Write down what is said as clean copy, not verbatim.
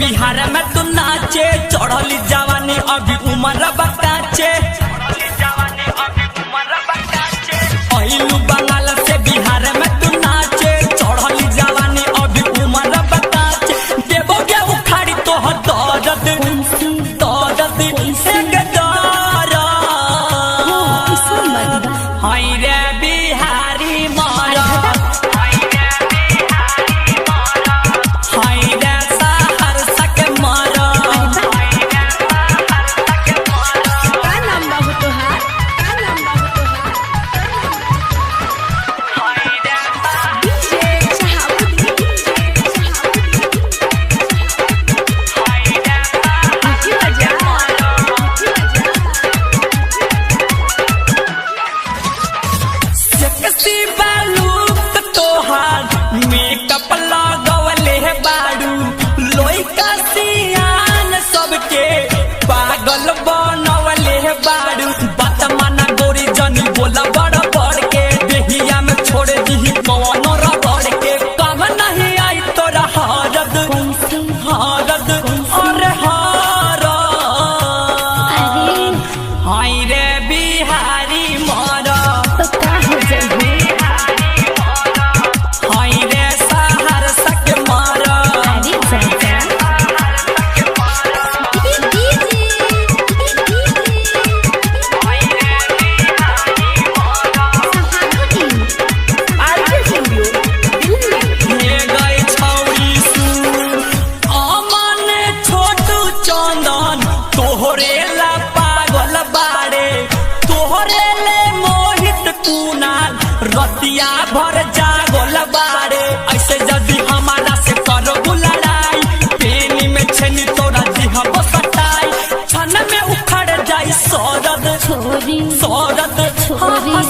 बिहार में तू नाचे चढ़ली जवानी अभी उम्र बकाचे अहिलू बंगाल से बिहार में तू नाचे चढ़ली जवानी अभी उम्र बकाचे देवोगे उखाड़ी तो दर्द दर्द हाय रे बिहारी मारा हाय रे सहरसा के मारा का नाम बाबू तोहार डीजे सेक्सी बालू तोहार मेकअप लगवले बाड़ू लोइका सियान सबके पागल बनवले बाड़ू बात माना गोरी जनी बोला बड़ बड़ के देहिया में छोड़ दी कौन रगड़ के काम नहीं आई तोरा हरद हरद अरे हरद हाय रे बिहारी मारा तो का हो जाई हाय रे सहरसा के मारा अरे चाचा ये गई छौरी सुन अमन छोटू चंदन तोहरे ला पागल बाड़े तोहरे ले मोहित कुनाल रतिया भर जागल बाड़े ऐसे जदी हमारा से करो लड़ाई पेनी में छेनी तोरा दिहा बसटाई छन में उखड़ जाई सौरद छोरी सौरद छोरी। हाँ,